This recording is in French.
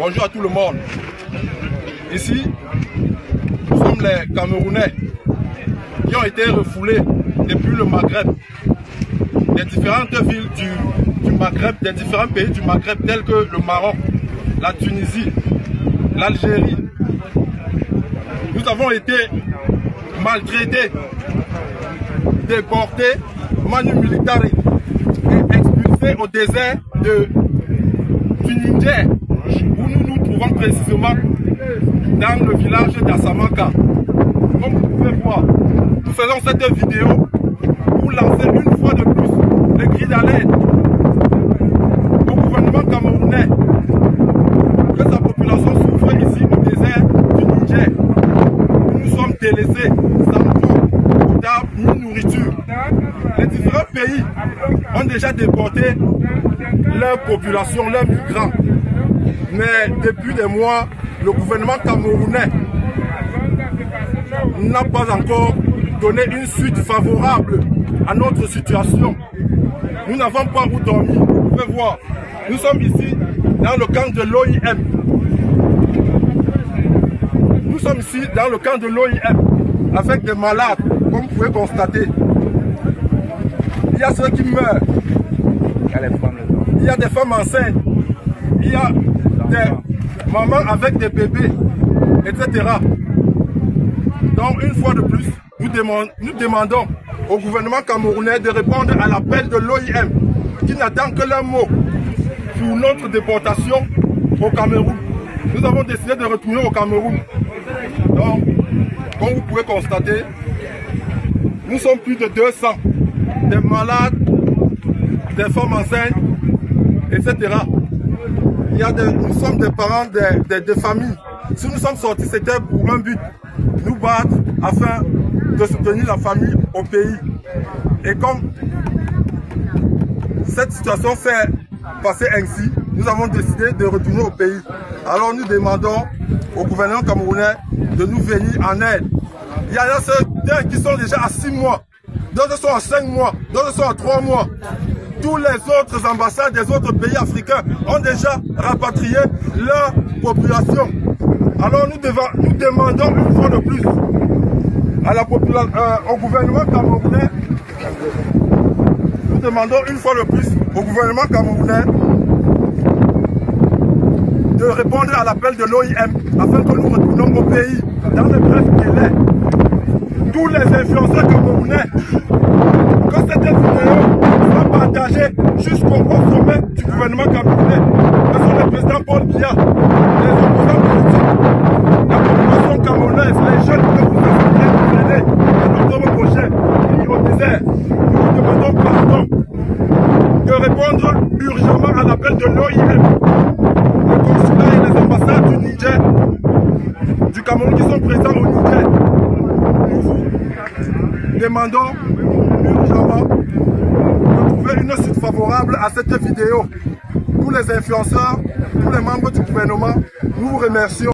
Bonjour à tout le monde. Ici, nous sommes les Camerounais qui ont été refoulés depuis le Maghreb, des différentes villes du Maghreb, des différents pays du Maghreb tels que le Maroc, la Tunisie, l'Algérie. Nous avons été maltraités, déportés, manu militari et expulsés au désert du Niger, où nous nous trouvons précisément dans le village d'Assamaka. Comme vous pouvez voir, nous faisons cette vidéo pour lancer une fois de plus le cri d'alerte au gouvernement camerounais que sa population souffre ici au désert du Niger. Nous sommes délaissés, sans eau potable ni nourriture. Les différents pays ont déjà déporté leur population, leurs migrants. Mais depuis des mois, le gouvernement camerounais n'a pas encore donné une suite favorable à notre situation. Nous n'avons pas où dormir. Vous pouvez voir, nous sommes ici dans le camp de l'OIM. Nous sommes ici dans le camp de l'OIM avec des malades, comme vous pouvez constater. Il y a ceux qui meurent. Il y a des femmes enceintes. Il y a des mamans avec des bébés, etc. Donc, une fois de plus, nous demandons au gouvernement camerounais de répondre à l'appel de l'OIM qui n'attend que leur mot pour notre déportation au Cameroun. Nous avons décidé de retourner au Cameroun. Donc, comme vous pouvez constater, nous sommes plus de 200, des malades, des femmes enceintes, etc. Nous sommes des parents des familles. Si nous sommes sortis, c'était pour un but, nous battre afin de soutenir la famille au pays. Et comme cette situation s'est passée ainsi, nous avons décidé de retourner au pays. Alors nous demandons au gouvernement camerounais de nous venir en aide. Il y en a certains qui sont déjà à 6 mois, d'autres sont à 5 mois, d'autres sont à 3 mois. Tous les autres ambassades des autres pays africains ont déjà rapatrié leur population. Alors nous demandons une fois de plus à la au gouvernement camerounais, nous demandons une fois de plus au gouvernement camerounais de répondre à l'appel de l'OIM afin que nous retournions au pays dans le bref délai. Tous les influenceurs camerounais, que cette vidéo soit partagée jusqu'au haut sommet du gouvernement camerounais, que sont le président Paul Biya, les opposants politiques, la population camerounaise, les jeunes que vous avez en octobre prochain, qui au désert. Nous demandons pardon de répondre urgemment à l'appel de l'OIM. Le consulat et les ambassades du Niger, du Cameroun qui sont présents au Niger. Nous vous demandons urgemment de trouver une suite favorable à cette vidéo. Tous les influenceurs, tous les membres du gouvernement, nous vous remercions.